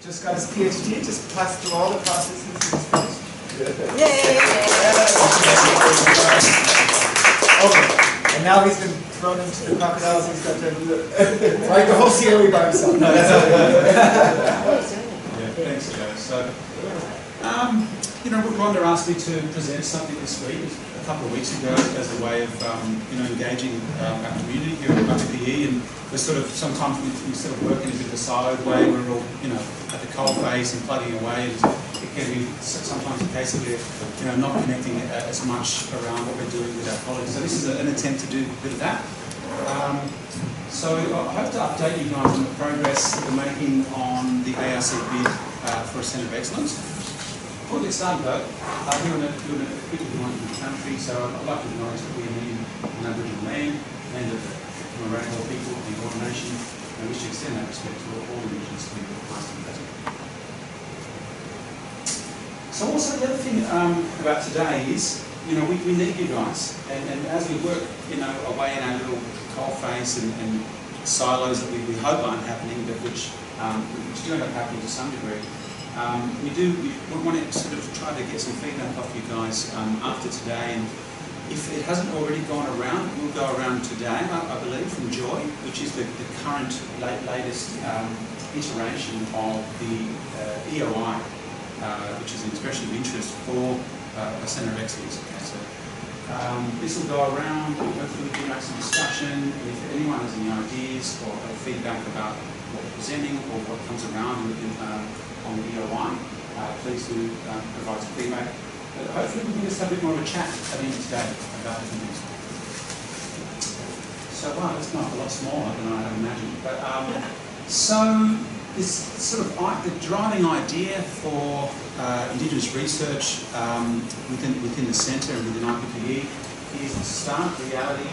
just got his PhD, just passed through all the processes and is finished. Yay! And now he's been thrown into the crocodiles, he's got to write the whole COE by himself. No, that's yeah, thanks, Joe. So, you know, Rhonda asked me to present something this week, a couple of weeks ago, as a way of, you know, engaging our community here at IPPE, and we're sort of, sometimes we sort of work in a bit of a siloed way, we're all, you know, at the coal face and plugging away, and it can be sometimes a case of we're, you know, not connecting as much around what we're doing with our colleagues. So this is an attempt to do a bit of that. So I hope to update you guys on the progress that we're making on the ACIT bid for a Centre of Excellence. Before we get started though, we're doing a quick acknowledgement of the country, so I'd like to acknowledge that we are meeting on Aboriginal land of the Wiradjuri people, the Eora Nation, and we should extend that respect to all Indigenous people, past and present. So also the other thing about today is, you know, we need you guys, and as we work, you know, away in our little coalface and silos that we hope aren't happening, but which do end up happening to some degree. We want to sort of try to get some feedback off you guys after today, and if it hasn't already gone around, it will go around today, I believe, from Joy, which is the current latest iteration of the EOI, which is an expression of interest for a Centre of Excellence. Okay, so this will go around, hopefully we can make some discussion, and if anyone has any ideas or feedback about what we're presenting or what comes around on the EOI, please do provide some feedback. But hopefully we can just have a bit more of a chat at the end of today about the things. So wow, that's not a lot smaller than I had imagined. But so this sort of the driving idea for Indigenous research within the centre and within IPPE is the stark reality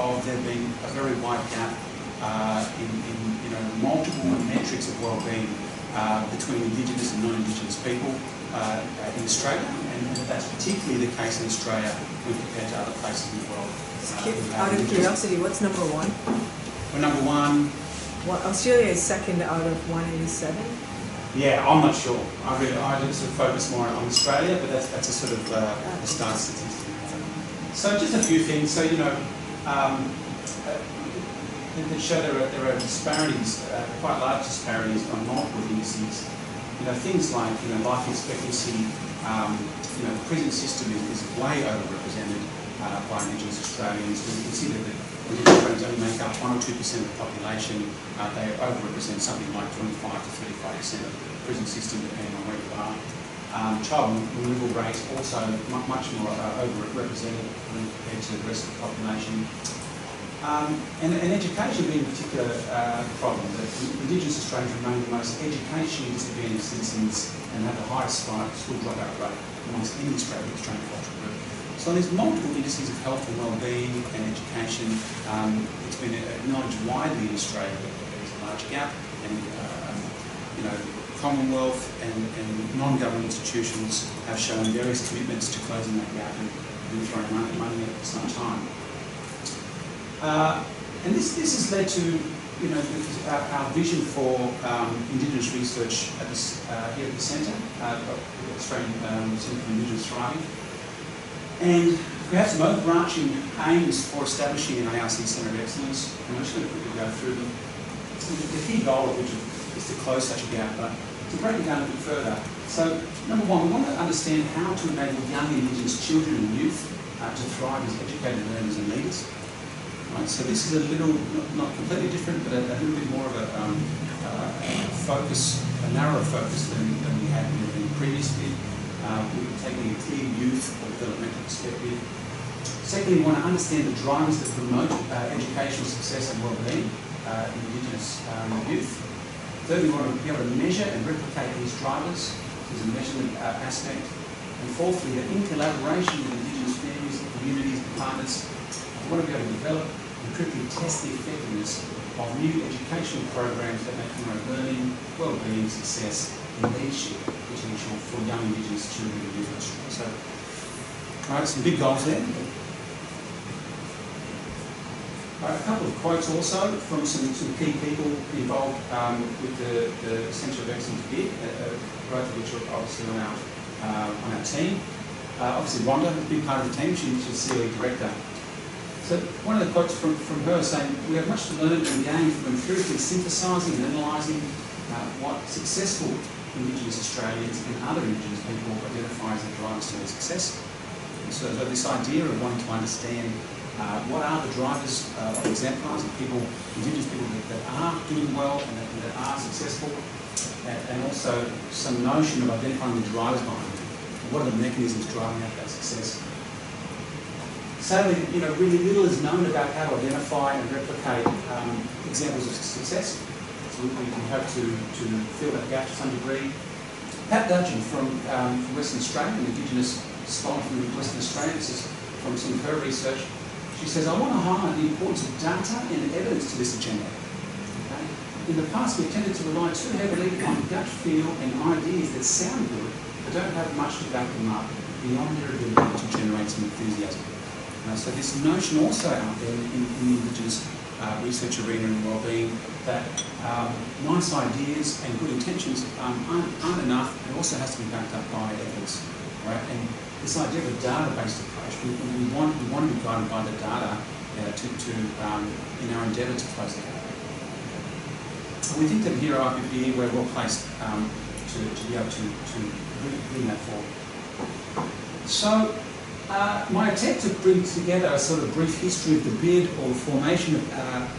of there being a very wide gap in you know, multiple metrics of well-being between Indigenous and non-Indigenous people in Australia, and that's particularly the case in Australia when compared to other places in the world. Out of curiosity, what's number one? We're number one. Well, Australia is second out of 187. Yeah, I'm not sure. I just sort of focus more on Australia, but that's a sort of a start statistic. So just a few things. So, you know, that show there are disparities, quite large disparities on multiple indices. You know, things like, you know, life expectancy, you know, the prison system is way overrepresented by Indigenous Australians. We can see that the Indigenous Australians only make up 1 or 2% of the population. They overrepresent something like 25 to 35% of the prison system, depending on where you are. Child removal rates also much more overrepresented when compared to the rest of the population. And education being a particular problem. That Indigenous Australians remain the most educationally disadvantaged citizens and have the highest school dropout rate amongst any Australian cultural group. So there's multiple indices of health and well-being and education. It's been acknowledged widely in Australia that there's a large gap, and you know, Commonwealth and non-government institutions have shown various commitments to closing that gap and throwing money at some time. And this has led to, you know, our vision for Indigenous research at this, here at the Centre, the Australian Centre for Indigenous Thriving. And we have some overarching aims for establishing an ARC Centre of Excellence, and I'm just going to quickly go through them. The key goal of which is to close such a gap, but to break it down a bit further. So, number one, we want to understand how to enable young Indigenous children and youth to thrive as educated learners and leaders. Right, so this is a little, not completely different, but a little bit more of a focus, a narrower focus than we had in the previous bid. We're taking a clear youth or developmental perspective. Secondly, we want to understand the drivers that promote educational success and well-being in Indigenous youth. Thirdly, we want to be able to measure and replicate these drivers. There's a measurement aspect. And fourthly, that in collaboration with Indigenous families, communities, and partners, we want to be able to develop and critically test the effectiveness of new educational programs that may promote learning, well-being, success, and leadership potential for young Indigenous children and youth in Australia. So, all right, some big goals there. A couple of quotes also from some key people involved with the Centre of Excellence bid, both of which are obviously on our team. Obviously Rhonda, a big part of the team, she's COE Director. So one of the quotes from her saying, "We have much to learn and gain from empirically synthesising and analysing what successful Indigenous Australians and other Indigenous people identify as the drivers to their success." And so this idea of wanting to understand what are the drivers of exemplars of people, Indigenous people that are doing well and that are successful, and also some notion of identifying the drivers behind it. What are the mechanisms driving out that success? Sadly, really little is known about how to identify and replicate examples of success. So we can hope to fill that gap to some degree. Pat Dudgeon from Western Australia, an Indigenous scholar from Western Australia, this is from some of her research. She says, "I want to highlight the importance of data and evidence to this agenda. Okay? In the past, we've tended to rely too heavily on gut feel and ideas that sound good, but don't have much to back them up beyond their ability to generate some enthusiasm." So this notion also out there in the Indigenous research arena and wellbeing that nice ideas and good intentions aren't enough. It also has to be backed up by evidence, right? And this idea of a data-based approach, we want to be guided by the data in our endeavour to close the gap. We think that here at IPPE we're well placed to be able to bring that forward. So my attempt to bring together a sort of brief history of the bid or formation of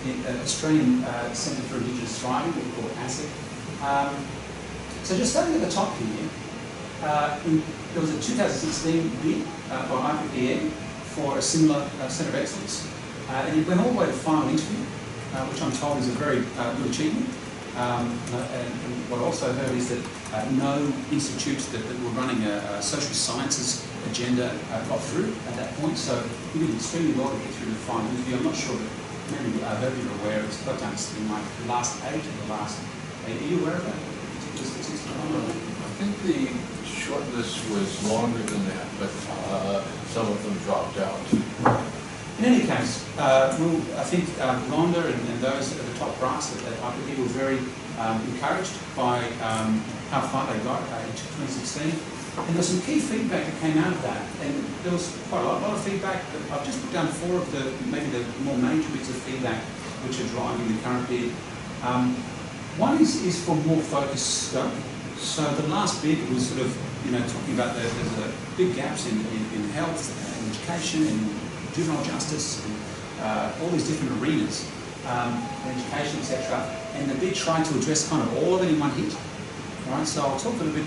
the Australian Centre for Indigenous Thriving, what we call ACIT. So just starting at the top here, there was a 2016 bid by IPPE for a similar Centre of Excellence, and it went all the way to final interview, which I'm told is a very good achievement. And what I also heard is that no institutes that were running a social sciences agenda got through at that point, so we did extremely well to get through the final interview. I'm not sure that many of you are aware, it's got down to like the last 8 of the last 8. Are you aware of that? I think the shortlist was longer than that, but some of them dropped out. In any case, I think Rhonda and those at the top brass at IPPE were very encouraged by how far they got in 2016. And there was some key feedback that came out of that. And there was quite a lot of feedback. I've just put down 4 of maybe the more major bits of feedback which are driving the current bid. One is for more focused scope. So the last bid was sort of, talking about there's big gaps in health and education and juvenile justice and all these different arenas, education, etc. And the bid tried to address kind of all of it in one hit. Right, so I'll talk a little bit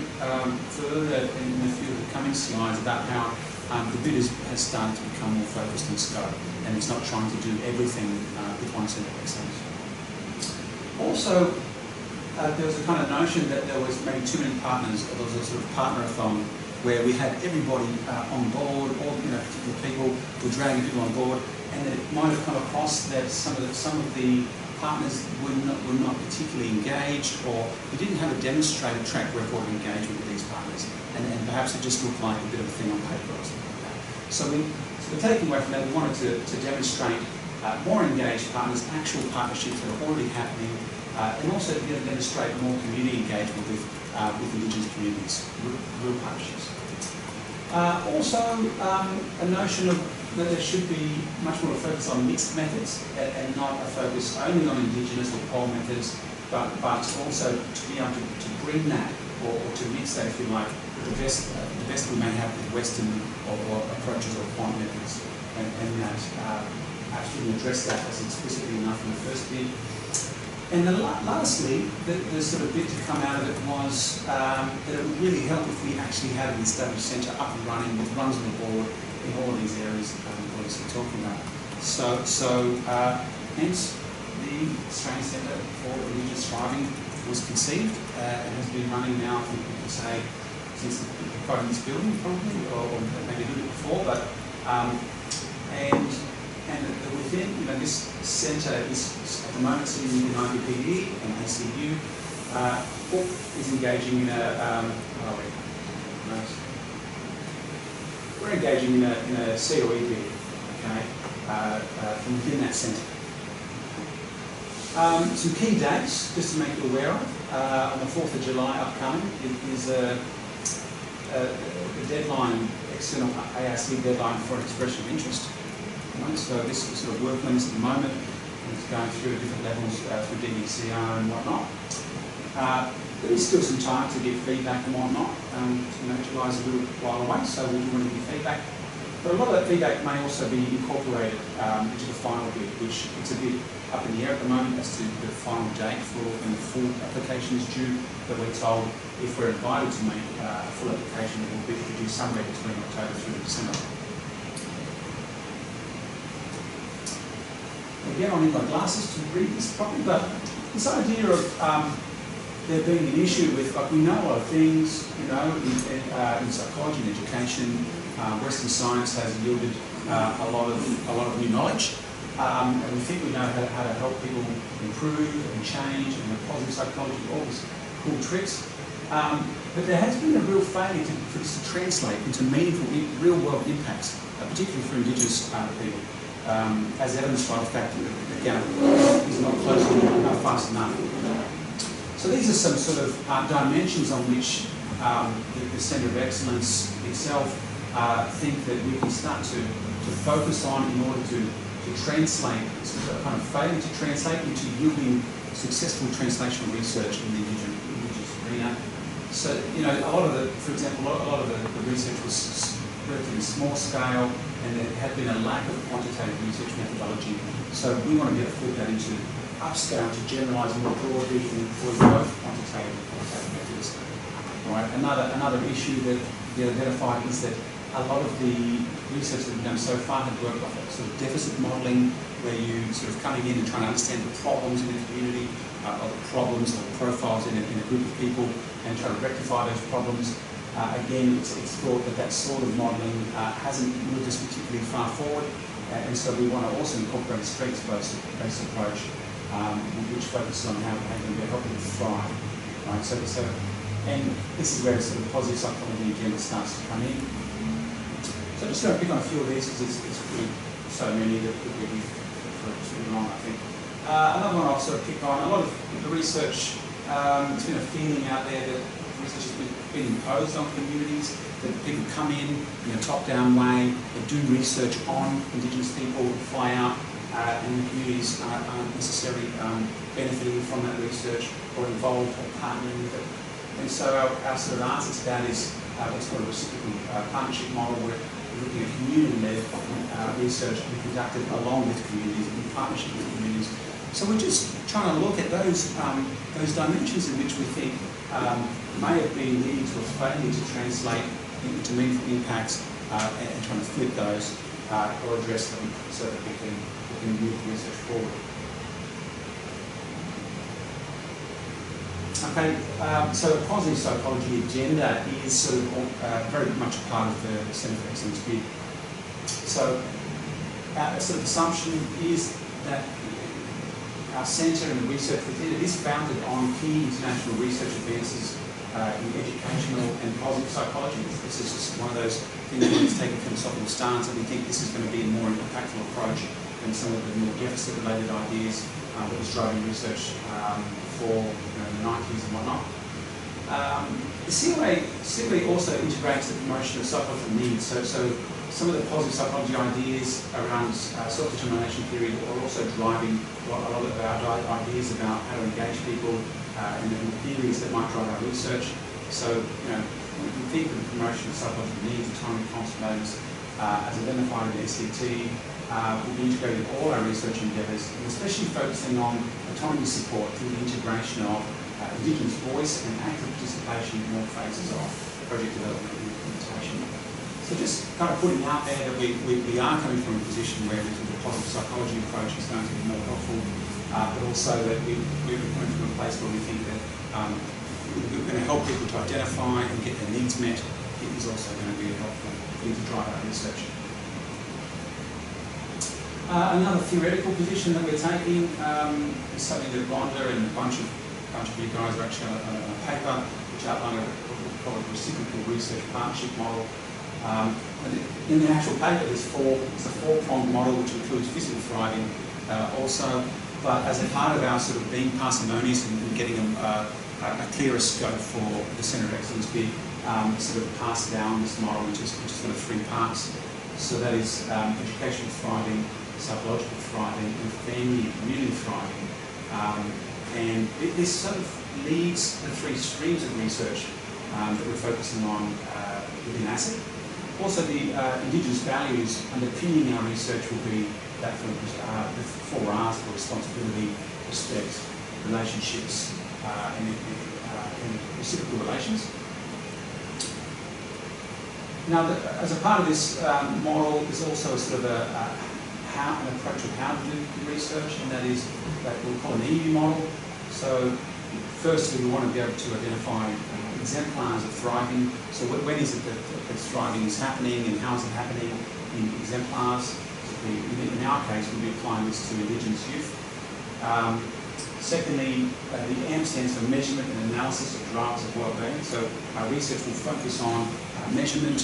further in a few of the coming slides about how the bid has started to become more focused in scope, and it's not trying to do everything with one Centre of Excellence. Also, there was a kind of notion that there was maybe too many partners, or there was a sort of partner-a-thon where we had everybody on board, all particular people were dragging people on board, and it might have come across that some of the partners were not particularly engaged, or we didn't have a demonstrated track record of engagement with these partners, and perhaps it just looked like a bit of a thing on paper or something like that. So we're taking away from that, we wanted to demonstrate more engaged partners, actual partnerships that are already happening, and also to demonstrate more community engagement with Indigenous communities, real partnerships. Also, a notion of that there should be much more a focus on mixed methods and not a focus only on Indigenous or pole methods, but also to be able to bring that or to mix that, if you like, the best we may have with Western or approaches or quant methods, and that actually address that as explicitly enough in the first bid. And then lastly, the sort of bit to come out of it was that it would really help if we actually had an established centre up and running with runs on the board in all of these areas that we're talking about. So hence the Australian Centre for Indigenous Thriving was conceived and has been running now, I think we could say, since quite in this building probably, or maybe a little bit before, but and within, this centre is at the moment sitting in IPPE and ACU. Book is engaging in we're engaging in a COE bid, okay, from within that centre. Some key dates, just to make you aware of. On the 4th of July upcoming, it is a deadline, external ACIT deadline for expression of interest. Right? So this is sort of work limits at the moment. It's going through different levels through DECR and whatnot. There is still some time to get feedback and whatnot. July's a little while away, so we want to get feedback. But a lot of that feedback may also be incorporated into the final bid, which it's a bit up in the air at the moment as to the final date for when the full application is due. But we're told if we're invited to make a full application, it will be produced somewhere between October through to December. Again, I need my glasses to read this properly, but this idea of there being an issue with, like, we know a lot of things, you know, in psychology and education. Western science has yielded a lot of new knowledge, and we think we know how to help people improve and change, and with positive psychology, all these cool tricks. But there has been a real failure for this to translate into meaningful, real-world impacts, particularly for Indigenous people, as evidenced by the fact that the gap is not closing fast enough. So these are some sort of dimensions on which the Centre of Excellence itself think that we can start to focus on in order to translate, kind of failing to translate into yielding successful translational research in the Indigenous arena. So, you know, for example, a lot of the research was relatively small scale, and there had been a lack of quantitative research methodology. So we want to be able to flip that into upscale to generalise more broadly and employ both quantitative and qualitative methods. Right. Another issue that we identified is that a lot of the research that we've done so far had worked off sort of deficit modelling, where you sort of coming in and trying to understand the problems in the community, or the problems or profiles in a group of people, and try to rectify those problems. Again, it's thought that sort of modelling hasn't moved us particularly far forward, and so we want to also incorporate a strengths-based approach, which focuses on how we help people thrive. Right? So, and this is where sort of positive psychology again starts to come in. So I'm just going to pick on a few of these because it's really so many that we'll be for too long, I think. Another one I'll sort of pick on, a lot of the research, there's been a feeling out there that research has been imposed on communities, that people come in a top-down way, they do research on Indigenous people, fly out, and the communities aren't necessarily benefiting from that research or involved or partnering with it. And so our sort of answer to that is what's called a reciprocal partnership model, where we're looking at community-led research to be conducted along with communities, in partnership with communities. So we're just trying to look at those dimensions in which we think may have been leading to a failure to translate into meaningful impacts, and trying to flip those or address them so that we can move research forward. Okay, so the positive psychology agenda is sort of very much a part of the Centre for Excellence bid. So our sort of assumption is that our centre and the research within it is founded on key international research advances in educational and positive psychology. This is just one of those things where it's taken a philosophical stance, and we think this is going to be a more impactful approach than some of the more deficit-related ideas that was driving research before the 90s and whatnot. The COA also integrates the promotion of psychological needs. So some of the positive psychology ideas around self-determination theory are also driving a lot of our ideas about how to engage people and the theories that might drive our research. So, we think of the promotion of psychological needs and timely response as identified in the ACIT, will be integrated in all our research endeavours, and especially focusing on autonomy support through the integration of Indigenous voice and active participation in all phases of project development and implementation. So just kind of putting out there that we are coming from a position where the positive psychology approach is going to be more helpful, but also that we're coming from a place where we think that we're going to help people to identify and get their needs met. It is also going to be a helpful thing to drive our research. Another theoretical position that we're taking is something that Rhonda and a bunch of you guys are actually on a paper which outline what we call a reciprocal research partnership model. In the actual paper, it's a four-pronged model which includes physical thriving, also but as a part of our sort of being parsimonious and getting a clearer scope for the Centre of Excellence, we sort of pass down this model into sort of three parts. So that is educational thriving, psychological thriving, and family and community thriving. And this sort of leads the three streams of research that we're focusing on within ACIT. Also, the Indigenous values underpinning our research will be that for the 4 R's for responsibility, respect, relationships, and reciprocal relations. Now, as a part of this model, there's also a sort of an approach of how to do research, and that is that we'll call an EU model. So, firstly, we want to be able to identify exemplars of thriving. So, when is it that thriving is happening, and how is it happening in exemplars? In our case, we'll be applying this to Indigenous youth. Secondly, the M stands for measurement and analysis of drivers of wellbeing. So our research will focus on measurement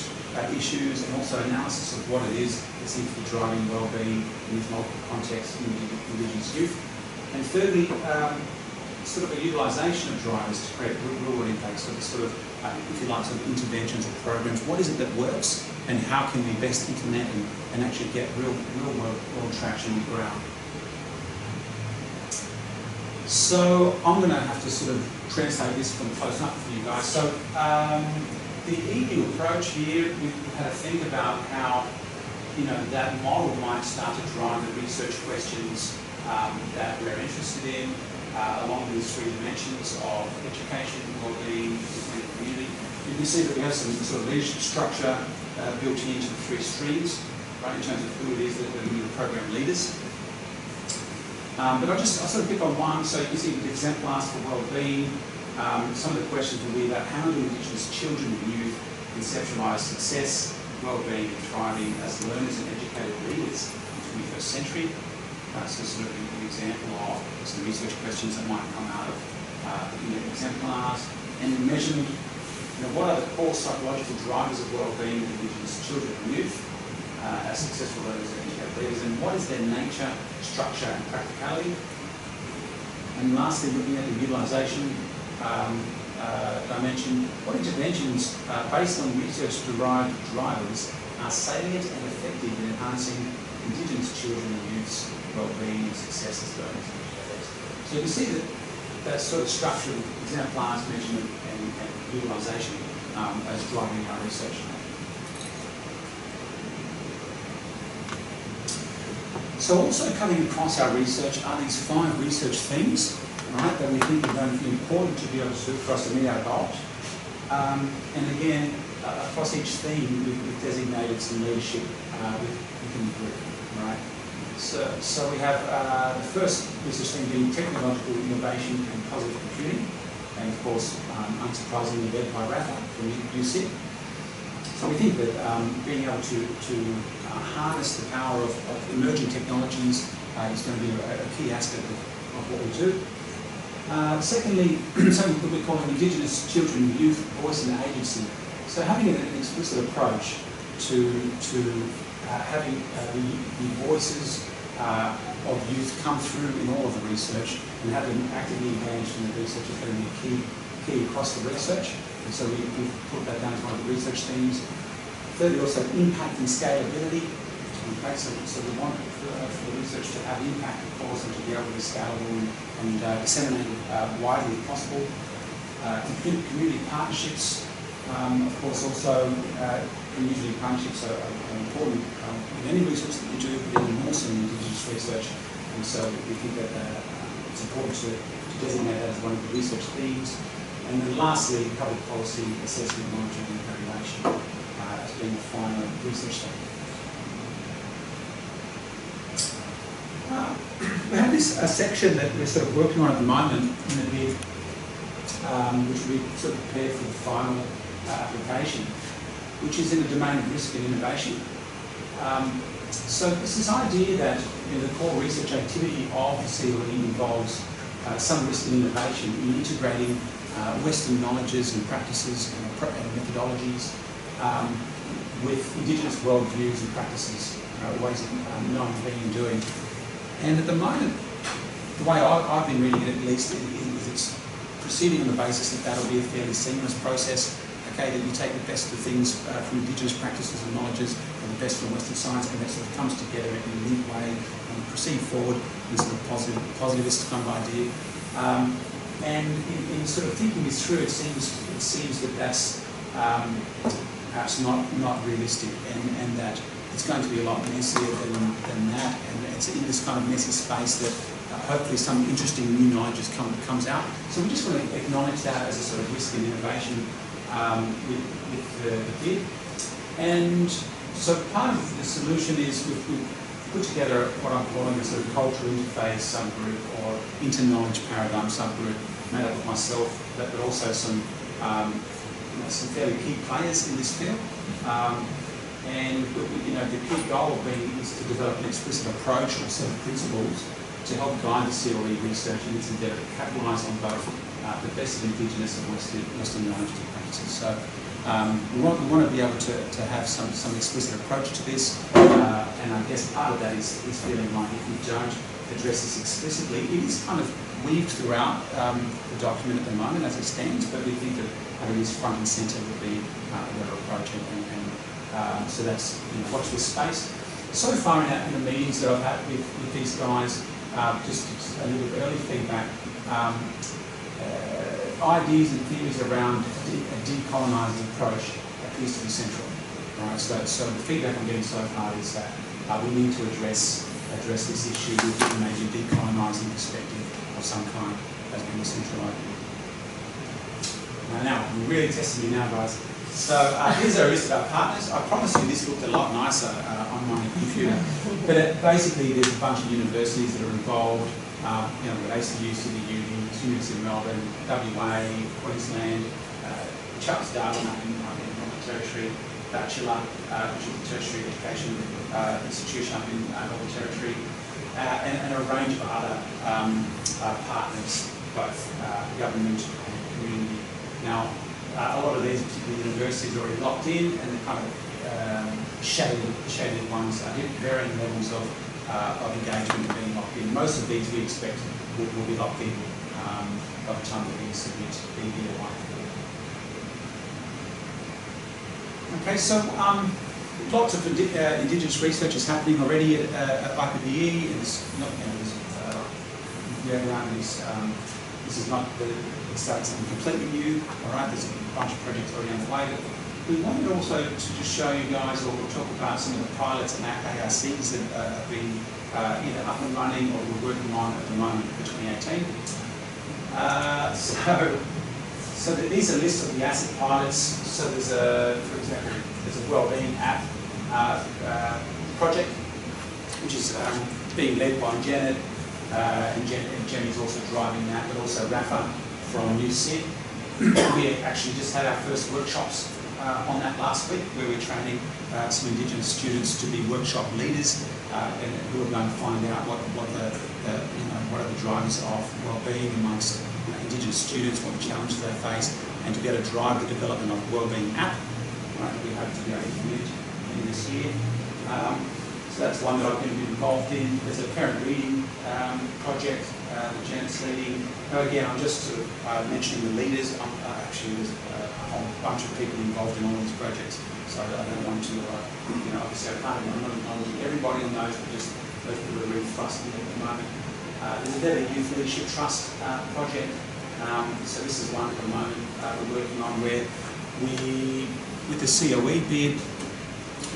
issues and also analysis of what it is that seems to be driving wellbeing in these multiple contexts in Indigenous youth. And thirdly, sort of a utilisation of drivers to create real-world impact. So the sort of, if you like, sort of interventions or programs. What is it that works, and how can we best implement and actually get real-world traction on the ground? So I'm going to have to sort of translate this from close up for you guys. So the EU approach here, we've had to think about how, that model might start to drive the research questions that we're interested in along these three dimensions of education, well-being, and community. You can see that we have some sort of leadership structure built into the three streams, right, in terms of who it is that are the program leaders. But I'll sort of pick on one. So you can see with exemplars for wellbeing, some of the questions will be about how do Indigenous children and youth conceptualise success, wellbeing and thriving as learners and educated leaders in the 21st century. So sort of an example of some research questions that might come out of exemplars. And in measurement, what are the core psychological drivers of wellbeing in Indigenous children and youth as successful learners and educated leaders, and what is their nature, structure and practicality? And lastly, looking at the utilisation dimension, what interventions based on research-derived drivers are salient and effective in enhancing Indigenous children and youth's wellbeing and success as learners and educators? So you can see that sort of structure of exemplars, measurement and utilisation as driving our research. So also coming across our research are these 5 research themes, right, that we think are going to be important to be able to for us to meet our goals. And again, across each theme, we've designated some leadership within the group, right? So we have the first research theme being technological innovation and positive computing, and of course, unsurprisingly led by Rafa from UCIT. So we think that being able to harness the power of emerging technologies is going to be a key aspect of what we do. Secondly, something that we call Indigenous children, youth, voice and agency. So having an explicit approach to having the voices of youth come through in all of the research and have them actively engaged in the research is going to be key across the research. And so we've put that down as one of the research themes. Thirdly, also impact and scalability. Okay, so we want for the research to have impact, of course, and to be able to be scalable and disseminated widely if possible. Community partnerships, of course, also community partnerships are important in any research that we do, but even more so in Indigenous research. And so we think that it's important to designate that as one of the research themes. And then lastly, public policy assessment, monitoring and evaluation as being the final research theme. We have this section that we're sort of working on at the moment, which we sort of prepared for the final application, which is in the domain of risk and innovation. So it's this idea that the core research activity of the CLE involves some risk and innovation in integrating Western knowledges and practices and methodologies with Indigenous worldviews and practices, ways of knowing, being and doing. And at the moment, the way I've been reading it at least is it's proceeding on the basis that that'll be a fairly seamless process. Okay, that you take the best of the things from Indigenous practices and knowledges and the best from Western science, and that sort of comes together in a neat way and proceed forward in sort of positivist kind of idea. And in sort of thinking this through, it seems that that's perhaps not realistic, and that it's going to be a lot messier than that, and it's in this kind of messy space that hopefully some interesting new knowledge comes out. So we just want to acknowledge that as a sort of risk in innovation with the bid. And so part of the solution is we've put together what I'm calling a sort of cultural interface subgroup or inter-knowledge paradigm subgroup, made up of myself, but also some fairly key players in this field. And the key goal is to develop an explicit approach or set of principles to help guide the COE research in its endeavour to capitalise on both the best of Indigenous and Western knowledge and practices. So we want to be able to have some explicit approach to this, and I guess part of that is feeling like if we don't address this explicitly, it is kind of weaved throughout the document at the moment as it stands, but we think that having this front and centre would be a better approach, and so that's, watch this space. So far in the meetings that I've had with these guys, just a little bit early feedback, ideas and theories around a decolonising approach appears to be central. Right? So the feedback I'm getting so far is that we need to address this issue with maybe a decolonising perspective of some kind as being a central idea. Now, you're really testing me now, guys. So here's our list of our partners. I promise you this looked a lot nicer on my computer. But basically, there's a bunch of universities that are involved. With ACIT, University of Melbourne, WA, Queensland, Charles Darwin up in Northern Territory, Bachelor, which is a tertiary education institution up in Northern Territory, and a range of other partners, both government and community. Now, a lot of these particular universities are already locked in, and the kind of shaded ones are varying levels of engagement and being locked in. Most of these we expect will be locked in by the time that we submit the EBOI. Okay, so lots of Indigenous research is happening already at IPPE. This is not starting something completely new. All right, there's a bunch of projects already underway. We wanted also to just show you guys, or we'll talk about some of the pilots and ARCs that have been either up and running or we're working on at the moment for 2018. So these are lists of the ACIT pilots. So there's for example, there's a wellbeing app project, which is being led by Janet, and Jenny's also driving that, but also Rafa from UCIT. We actually just had our first workshops on that last week, where we're training some Indigenous students to be workshop leaders, and who are going to find out what are the drivers of wellbeing amongst Indigenous students, what challenges they face, and to be able to drive the development of a wellbeing app, right, that we hope to be able to implement in this year. So that's one that I've been involved in. There's a parent reading project that Janet's leading. Now again, I'm just sort of mentioning the leaders. Actually, there's a whole bunch of people involved in all these projects, so I don't want to, obviously I can't acknowledge everybody on those, but just those people are really thrusting at the moment. There's a Better Youth Leadership Trust project. So this is one at the moment we're working on, where we, with the COE bid,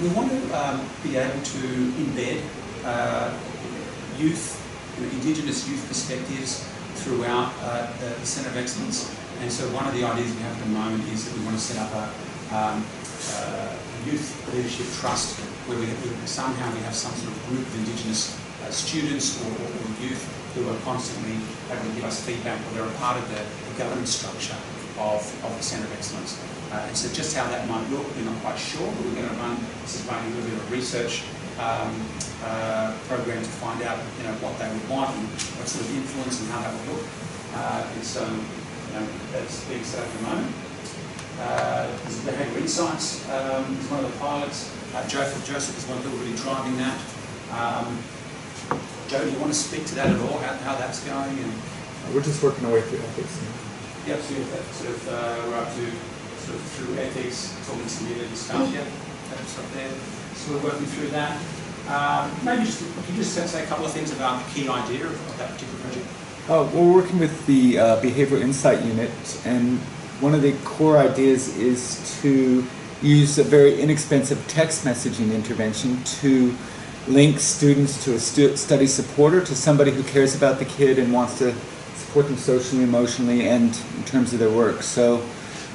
we want to be able to embed Indigenous youth perspectives throughout the Centre of Excellence. And so one of the ideas we have at the moment is that we want to set up a youth leadership trust, where somehow we have some sort of group of Indigenous students or youth who are constantly able to give us feedback, or they're a part of the governance structure of the Centre of Excellence. And so just how that might look, we're not quite sure, but we're going to run a little bit of a research program to find out what they would want and what sort of influence and how that would look. And so that's being set up at the moment. There's Behaviour Insights is one of the pilots. Joseph is one of the people really driving that. Joe, do you want to speak to that at all, how that's going? And We're just working our way through ethics. yeah, we're up to sort of through ethics, talking to community stuff, yeah, that's up there. So we're working through that. Maybe just, could you just say a couple of things about the key idea of that particular project? We're working with the Behavioral Insight Unit, and one of the core ideas is to use a very inexpensive text messaging intervention to link students to a study supporter, to somebody who cares about the kid and wants to support them socially, emotionally, and in terms of their work. So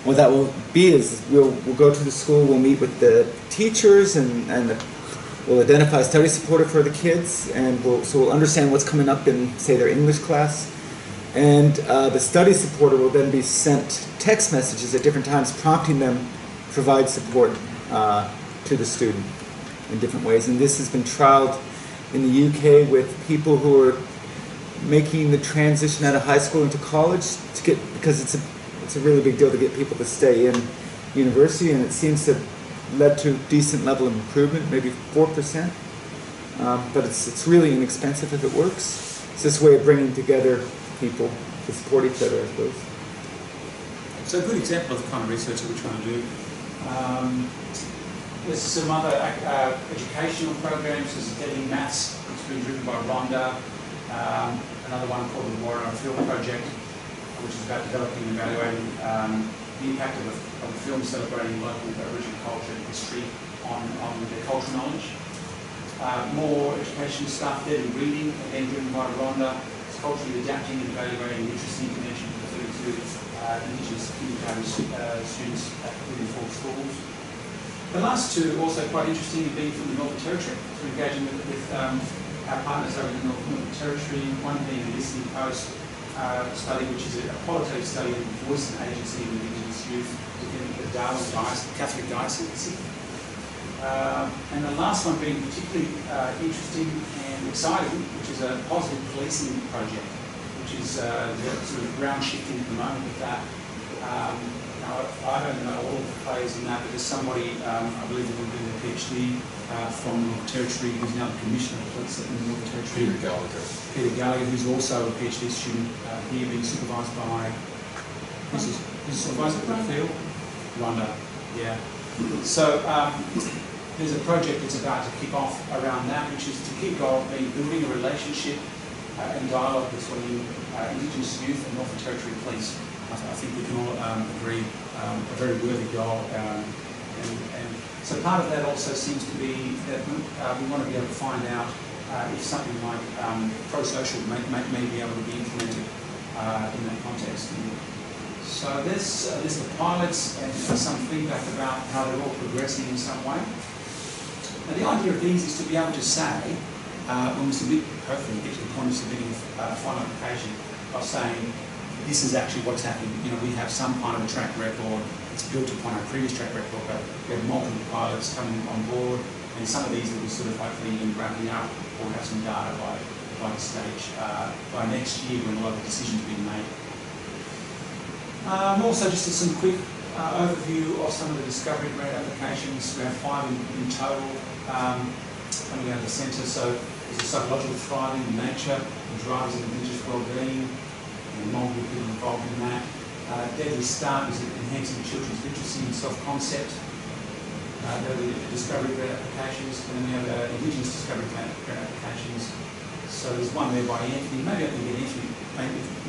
what that will be is we'll go to the school, we'll meet with the teachers, and we'll identify a study supporter for the kids, and we'll understand what's coming up in, say, their English class. And the study supporter will then be sent text messages at different times prompting them to provide support to the student in different ways. And this has been trialed in the UK with people who are making the transition out of high school into college because it's a really big deal to get people to stay in university, and it seems to have led to a decent level of improvement, maybe 4%. But it's really inexpensive if it works. It's this way of bringing together people to support each other, I suppose. So a good example of the kind of research that we're trying to do. There's some other educational programs. There's Deadly Maths, which has been driven by Rhonda. Another one called the Warrior Film Project, which is about developing and evaluating the impact of a film celebrating local Aboriginal culture and history on their cultural knowledge. More educational stuff there in reading, again driven by Rhonda. It's culturally adapting and evaluating literacy connection to the 32 Indigenous kindergarten students within 4 schools. The last two also quite interesting, being from the Northern Territory. So we're engaging with our partners over in the Northern Territory, one being the Listening Post study, which is a qualitative study of the voice and agency of Indigenous youth within the Darwin Catholic Diocese. And the last one being particularly interesting and exciting, which is a positive policing project, which is sort of ground shifting at the moment with that. Now, I don't know all of the players in that, but there's somebody, I believe, who will do a PhD from the Northern Territory, who's now the Commissioner of Police in the Northern Territory. Peter Gallagher, who's also a PhD student here, being supervised by, who's supervisor for the field? Rhonda, yeah. So there's a project that's about to kick off around that, which is to kick off building a relationship and dialogue between Indigenous youth and Northern Territory Police. I think we can all agree a very worthy goal. And so part of that also seems to be that we want to be able to find out if something like pro-social may be able to be implemented in that context. So there's a list of pilots and some feedback about how they're all progressing in some way. Now the idea of these is to be able to say, when we submit, hopefully get to the point of submitting a final application, of saying, this is actually what's happening. You know, we have some kind of a track record. It's built upon our previous track record, but we have multiple pilots coming on board, and some of these will be sort of hopefully wrapping up or have some data by the stage by next year when a lot of the decisions are being made. Also, just some quick overview of some of the discovery grant applications. We have 5 in total coming out of the centre. So there's a psychological thriving in nature, the drivers of Indigenous wellbeing, and multiple people involved in that. Deadly Start is enhancing children's literacy and self-concept. There are the discovery grant applications, and then we have Indigenous discovery grant applications. So there's one there by Anthony. Maybe I can get Anthony.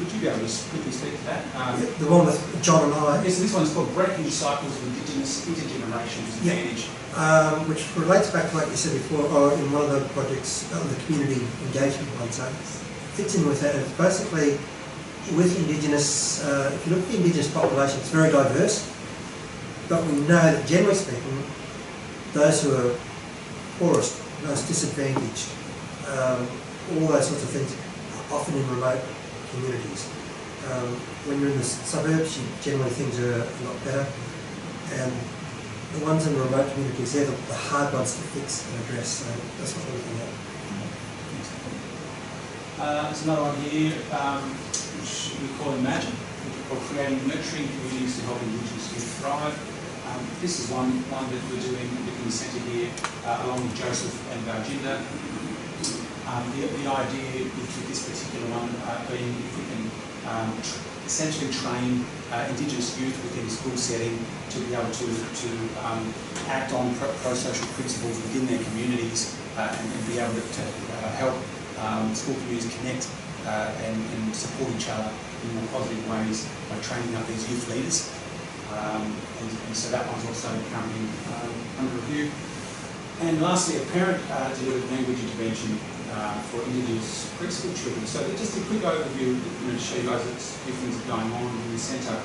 Would you be able to quickly speak to that? The one with John and I. Yes, so this one's called Breaking Cycles of Indigenous Intergeneration Advantage. Which relates back to what you said before, or in one of the projects, the community engagement one, so it fits in with that. It's basically with Indigenous, if you look at the Indigenous population, it's very diverse, but we know that generally speaking, those who are poorest, most disadvantaged, all those sorts of things, are often in remote communities. When you're in the suburbs, generally things are a lot better, and the ones in the remote communities, they're the hard ones to fix and address, so that's what we're looking at. There's another one here, which we call Imagine, which we call Creating Nurturing Communities to Help Indigenous Youth Thrive. This is one that we're doing within the centre here, along with Joseph and Varjinda. The idea with this particular one being if we can essentially train Indigenous youth within a school setting to be able to act on pro-social principles within their communities and be able to help school communities connect and support each other in more positive ways by training up these youth leaders. And so that one's also currently under review. And lastly, a parent-delivered language intervention for Indigenous preschool children. So just a quick overview, to show you guys that a few things are going on in the centre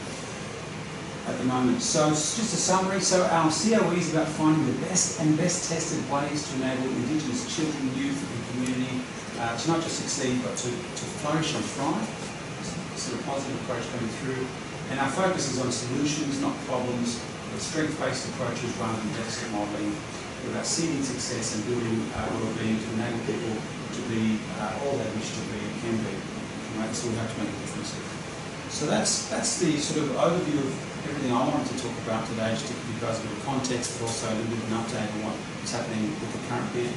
at the moment. So it's just a summary. So our COE is about finding the best and best tested ways to enable Indigenous children, youth and community to not just succeed but to flourish and thrive. So a positive approach coming through. And our focus is on solutions, not problems, with strength-based approaches rather than deficit modelling. We're about seeding success and building well-being to enable people to be all they wish to be and can be. Right? So we have to make a difference. So that's the sort of overview of everything I wanted to talk about today, just to give you guys a bit of context, but also a little bit of an update on what is happening with the current bid.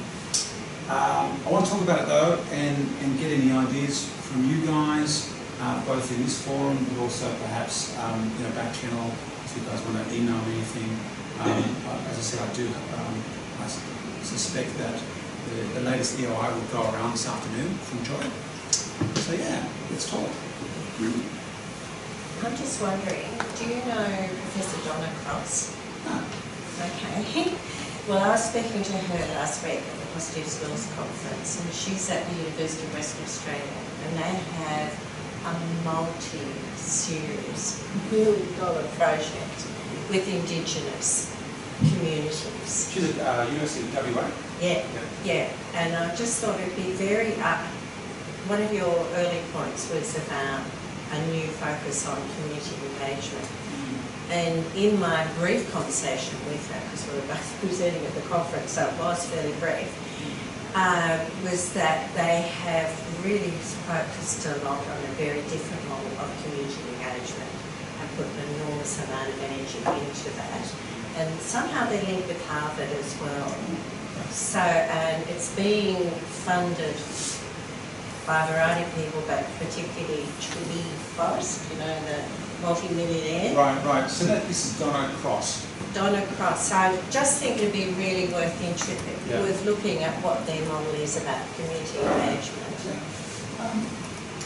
I want to talk about it though and get any ideas from you guys, both in this forum, but also perhaps back channel if you guys want to email me anything. As I said, I do. I suspect that the latest EOI will go around this afternoon from Joy. So yeah, let's talk. I'm just wondering, do you know Professor Donna Cross? No. Okay. Well, I was speaking to her last week at the Positive Skills Conference, and she's at the University of Western Australia, and they have a multi-series, million-dollar project with Indigenous communities. She's at University of WA? Yeah. And I just thought it'd be very one of your early points was about a new focus on community engagement. And in my brief conversation with her, because we were both presenting at the conference, so it was fairly brief, was that they have really focused a lot on a very different model of community engagement and put an enormous amount of energy into that. And somehow they link with Harvard as well. So, and it's being funded by a variety of people, but particularly Tree Forest, the multi-millionaire. Right. So this is Donna Cross. Donna Cross. So I just think it'd be really worth looking at what their model is about community engagement.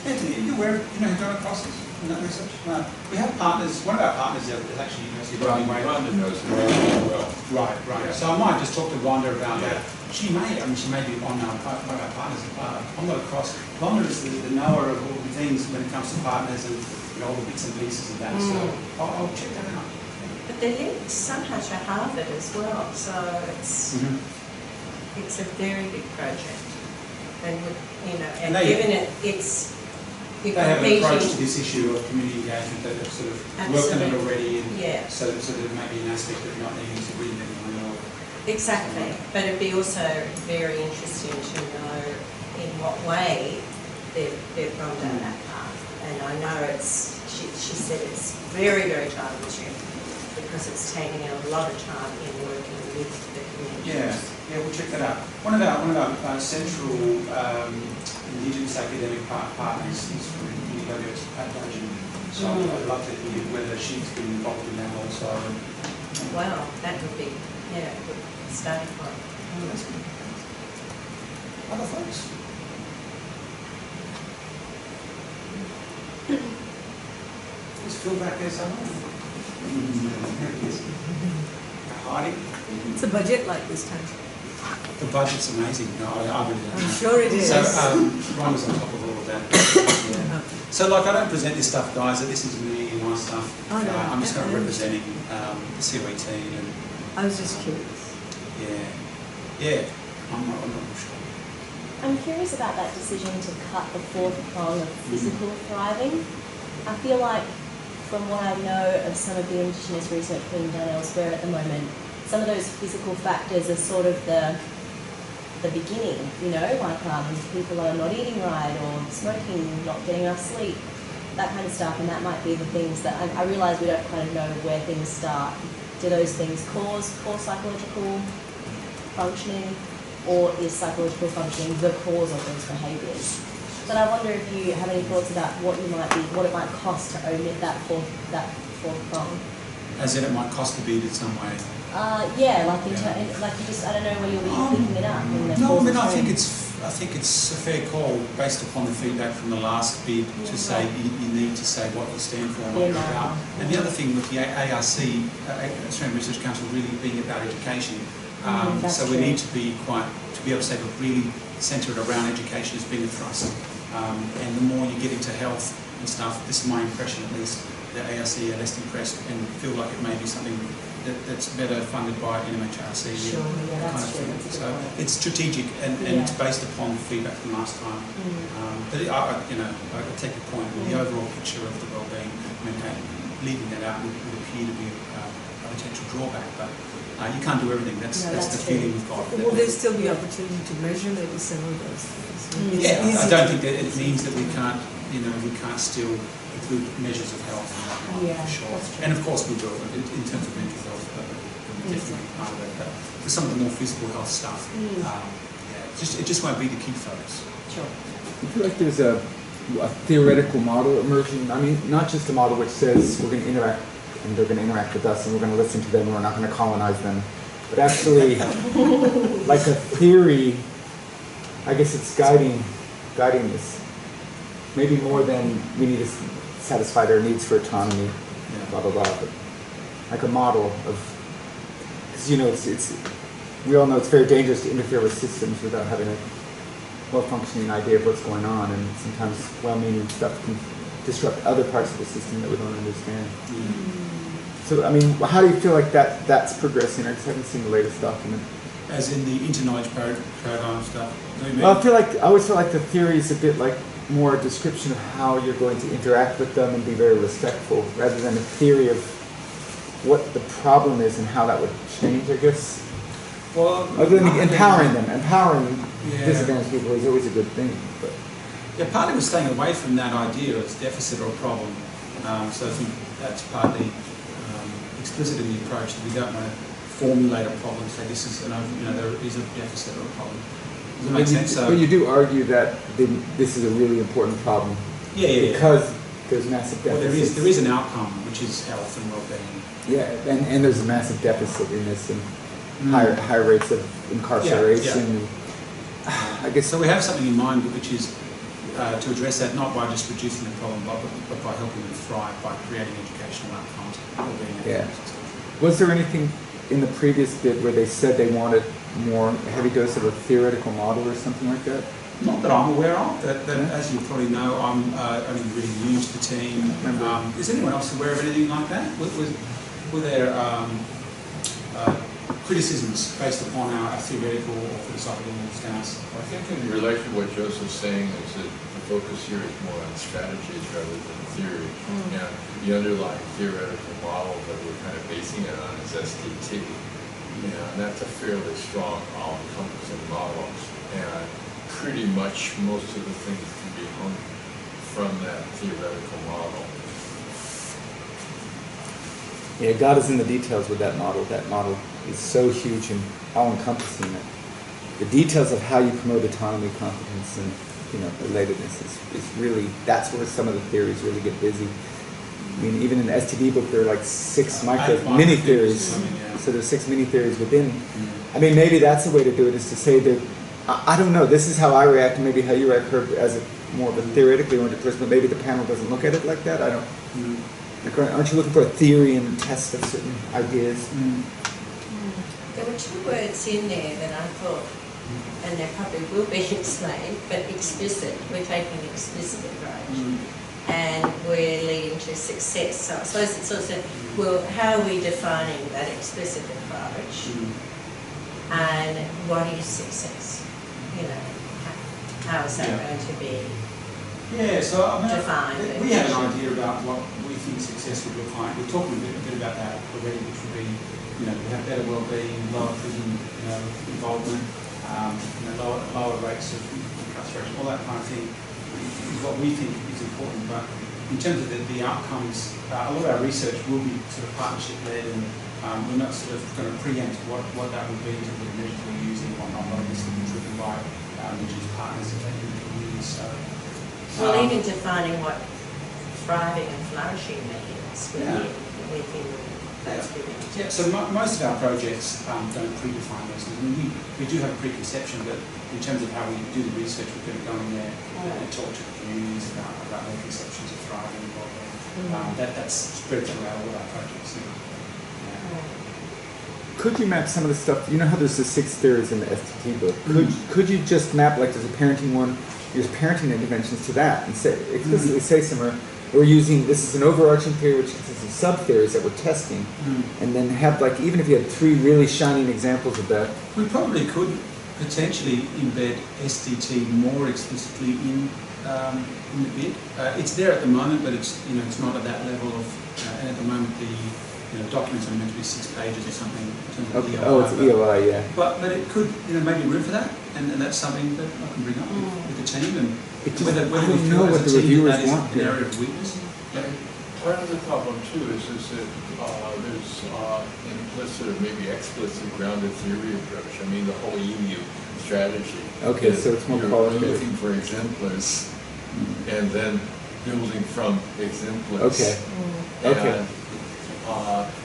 Anthony, are you aware of who Donna Cross is in that research? No. We have partners. One of our partners is actually University of WA. Rhonda knows her really well. Right. Yeah. So I might just talk to Rhonda about that. She may be on one of our partners. I'm not across. Rhonda is the knower of all the things when it comes to partners and all the bits and pieces of that. So I'll check that out. But they're linked somehow to Harvard as well. So it's a very big project. And they have an approach to this issue of community engagement that they've sort of worked on it already, and so there may be an aspect of not needing to reinvent the wheel. Exactly, but it'd be also very interesting to know in what way they've gone down that path. And I know she said it's very, very time consuming because it's taking a lot of time in working with the community. Yeah, we'll check that out. One of our central Indigenous academic partners is from Indigenous Thriving. So I'd love to hear whether she's been involved in that also. Wow, that would be a good starting point. That's good. Other folks? Is Phil back there somewhere? There he is. Hiding. It's a budget like this time. The budget's amazing. No, I really don't know. I'm sure it is. So Ron was on top of all of that. Yeah. So I don't present this stuff, guys. This is me and my stuff. Oh, no. I'm just kind of representing the COE team. And I was just curious. Yeah. I'm not sure. I'm curious about that decision to cut the fourth prong of physical thriving. I feel like, from what I know of some of the Indigenous research being done elsewhere at the moment, some of those physical factors are sort of the beginning, like people are not eating right or smoking, not getting enough sleep, that kind of stuff, and that might be the things that I realise we don't kind of know where things start. Do those things cause poor psychological functioning? or is psychological functioning the cause of those behaviours? But I wonder if you have any thoughts about what it might cost to omit that fourth prong. As in, it might cost the beat in some way. Yeah, like like you just, I don't know where you'll be picking it up. In the No, I mean, course I think it's a fair call based upon the feedback from the last bid to say you need to say what you stand for and what you're about. And the other thing with the ARC, Australian Research Council, really being about education. So we need to be able to say we're really centred around education as being a thrust. And the more you get into health and stuff, this is my impression at least, the ARC are less impressed and feel like it may be something that's better funded by NMHRC. Sure, yeah, that's true. So it's strategic and it's based upon feedback from last time. But I take your point. The overall picture of the wellbeing, leaving that out would appear to be a potential drawback, but you can't do everything. That's the feeling we've got. Will there still be opportunity to measure maybe some of those things? I don't think that it means that we can't still include measures of health and whatnot, for sure. And of course we will, in terms of mental health, definitely part of it. But for some of the more physical health stuff, it just won't be the key focus. Sure. I feel like there's a theoretical model emerging. I mean, not just a model which says we're going to interact and they're going to interact with us and we're going to listen to them and we're not going to colonize them, but actually like a theory. I guess it's guiding this. Maybe more than we need to satisfy their needs for autonomy, blah blah blah. But like a model of, because it's we all know it's very dangerous to interfere with systems without having a well-functioning idea of what's going on, and sometimes well-meaning stuff can disrupt other parts of the system that we don't understand. So, I mean, how do you feel like that's progressing? I just haven't seen the latest document. As in the inter-knowledge paradigm stuff? Well, I always feel like the theory is a bit like more a description of how you're going to interact with them and be very respectful, rather than a theory of what the problem is and how that would change, I guess. Well, other than empowering disadvantaged people is always a good thing. But partly we're staying away from that idea of deficit or a problem. So I think that's partly explicit in the approach, that we don't want to formulate a problem, say this is there is a deficit or a problem. Does that make sense? But you do argue that this is a really important problem. Because there's massive deficits. There is an outcome, which is health and well-being. Yeah, and there's a massive deficit in this, and high rates of incarceration. I guess so. We have something in mind, which is to address that not by just reducing the problem, but by helping them thrive by creating educational outcomes, well-being outcomes. Was there anything in the previous bid where they said they wanted a heavy dose of a theoretical model or something like that? Not that I'm aware of. That as you probably know, I'm only really new to the team. Is anyone else aware of anything like that? Were there criticisms based upon our theoretical or philosophical stance? I think in relation to what Joseph's saying is that the focus here is more on strategies rather than theory. And the underlying theoretical model that we're kind of basing it on is STT. And that's a fairly strong all-encompassing model. And pretty much most of the things can be hung from that theoretical model. Yeah, God is in the details with that model. That model is so huge and all-encompassing that the details of how you promote autonomy, competence, and relatedness is really, that's where some of the theories really get busy. I mean, even in the STD book, there are like 6 mini theories. So there's 6 mini theories within. I mean, maybe that's the way to do it, is to say that, I don't know, this is how I react, and maybe how you react, Herb, as more of a theoretically oriented person, but maybe the panel doesn't look at it like that. I don't. Like, aren't you looking for a theory and test of certain ideas? There were 2 words in there that I thought, and they probably will be explained, but explicit. We're taking an explicit approach, and we're leading to success. So I suppose it's also, well, how are we defining that explicit approach, and what is success? How is that going to be? So defined. We have an idea about what we think success would look like. We're talking a bit about that already, which would be, we have better well-being, lower prison, involvement, lower rates of incarceration, all that kind of thing is what we think is important. But in terms of the outcomes, a lot of our research will be sort of partnership-led and we're not sort of going to preempt what that would be in terms of medical use and whatnot. But this will be driven by Indigenous partners in the community. So, well, even defining what thriving and flourishing means within those communities. Yeah, so most of our projects don't predefine those things. I mean, we do have a preconception, but in terms of how we do the research, we're going to go in there and talk to the communities about their conceptions of thriving and well-being. That's spread throughout all our projects. Could you map some of the stuff? You know how there's the 6 theories in the STT book. Could you just map, like there's a parenting one, there's parenting interventions to that, and say explicitly say somewhere we're using this is an overarching theory which consists of sub theories that we're testing, and then have like even if you had 3 really shining examples of that. We probably could potentially embed SDT more explicitly in the bid. It's there at the moment, but it's it's not at that level of. And at the moment, the documents are meant to be 6 pages or something. In terms of Okay. EOI, Oh, it's EOI, yeah. But it could maybe room for that, and that's something that I can bring up with the team and whether I we don't feel know as what a the team reviewers that is want an here. area of weakness. Yeah. Part of the problem too is that there's implicit or maybe explicit grounded theory approach. I mean, the whole EU strategy. Okay, so it's more you're qualitative. looking for exemplars and then building from exemplars. Okay. And, Okay.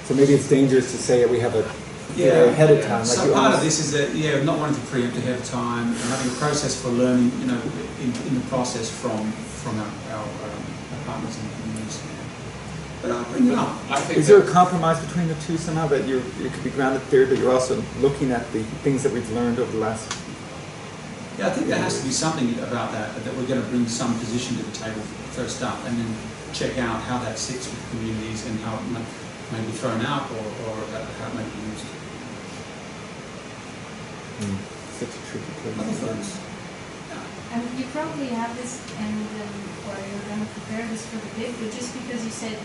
So maybe it's dangerous to say that we have a ahead of time. Like So you part of almost- this is that not wanting to preempt ahead of time and having a process for learning, in the process from our partners and communities. But I'll bring it up. I think Is there a that- compromise between the two somehow that it could be grounded theory, but you're also looking at the things that we've learned over the last? Yeah, I think there has to be something about that we're going to bring some position to the table first up, and then check out how that sits with communities and how it may be thrown out or how it may be used. Such a tricky Other place. thoughts? You probably have this, and or you're going to prepare this for the bid, but just because you said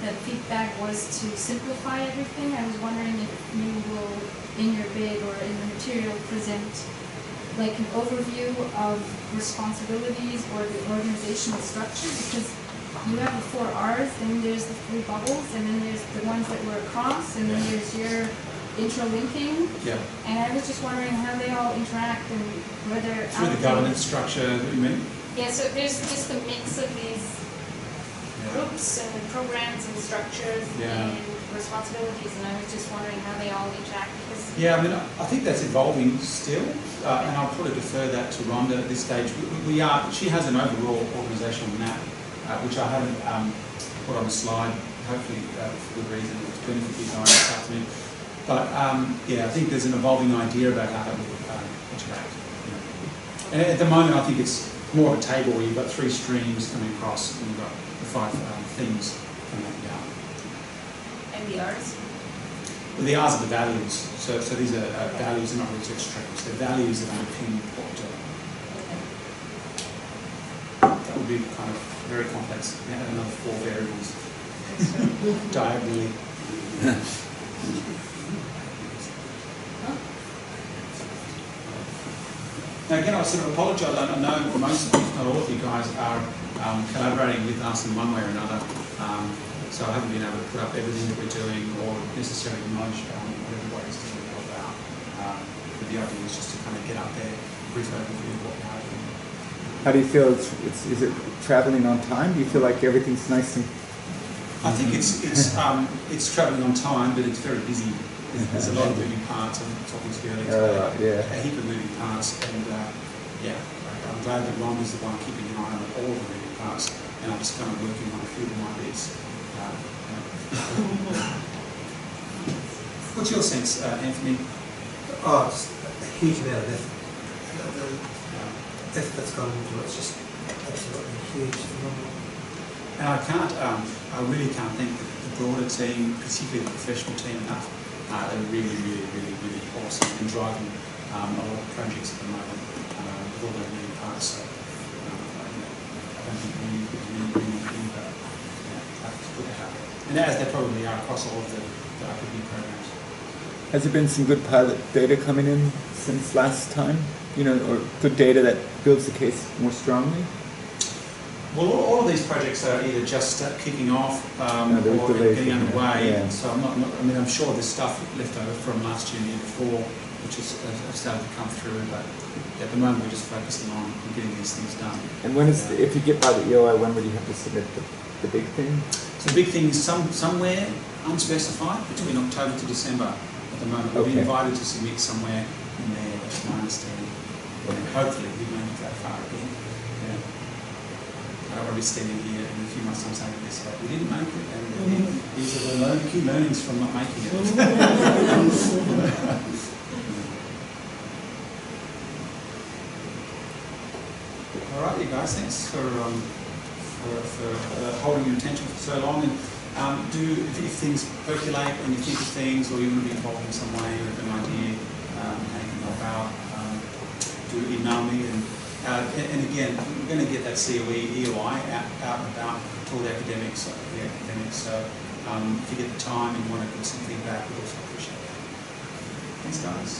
that feedback was to simplify everything, I was wondering if you will, in your bid or in the material, present like an overview of responsibilities or the organizational structure, because you have the 4 R's, then there's the 3 bubbles, and then there's the ones that were across, and then there's your interlinking. Yeah. And I was just wondering how they all interact and whether Through the governance structure that you mean? Yeah, so there's just a mix of these groups and programs and structures and responsibilities, and I was just wondering how they all interact because. Yeah, I mean, I think that's evolving still, and I'll probably defer that to Rhonda at this stage. She has an overall organisational map, which I haven't put on the slide, hopefully for good reason, it's benefit you guys this afternoon. But I think there's an evolving idea about how that will interact. And at the moment, I think it's more of a table where you've got 3 streams coming across, and you've got the 5 things coming down. And the R's? Well, the R's are the values. So these are values, not research traits. They're values that underpin what we're doing. That would be kind of very complex. We had another 4 variables diagonally. Now again, I sort of apologise. I know most, if not all of you guys are collaborating with us in one way or another. So I haven't been able to put up everything that we're doing or necessarily acknowledge whatever ways to help out. But the idea is just to kind of get up there, brief overview of what we're doing. How do you feel? Is it traveling on time? Do you feel like everything's nice and? I think it's travelling on time, but it's very busy. There's a lot of moving parts. I'm talking to you earlier today. A heap of moving parts, and I'm glad that Ron is the one keeping an eye on all of the moving parts, and I'm just kind of working on a few of my bits. What's your sense, Anthony? Oh, it's a huge amount of effort. The effort that's gone into it's just absolutely huge. Phenomenal. And I really can't thank the broader team, particularly the professional team, enough. They're really, really, really, really awesome and driving a lot of projects at the moment with all their moving parts. So I don't think we really put that out. And as they probably are across all of the IPPE programs. Has there been some good pilot data coming in since last time? Or good data that builds the case more strongly? Well, all of these projects are either just kicking off they're or delayed getting from underway. here, yeah. So I mean, I'm sure there's stuff left over from last year and the year before, which has started to come through. But at the moment, we're just focusing on getting these things done. And when is, if you get by the EOI, when would you have to submit the big thing? So the big thing is somewhere unspecified between October to December at the moment. We'll be Okay. invited to submit somewhere in there, that's my understanding. And hopefully we won't get that far again. Yeah. I don't want to be standing here in a few months' time saying this, we didn't make it, and these are the key learnings from not making it. All right, you guys, thanks for holding your attention for so long. And if things percolate and you think of things, or you want to be involved in some way, or have an idea how you can help out, do email me. And again, we're going to get that EOI out and about to all the academics. So if you get the time and you want to give some feedback, we'd also appreciate that. Thanks, guys.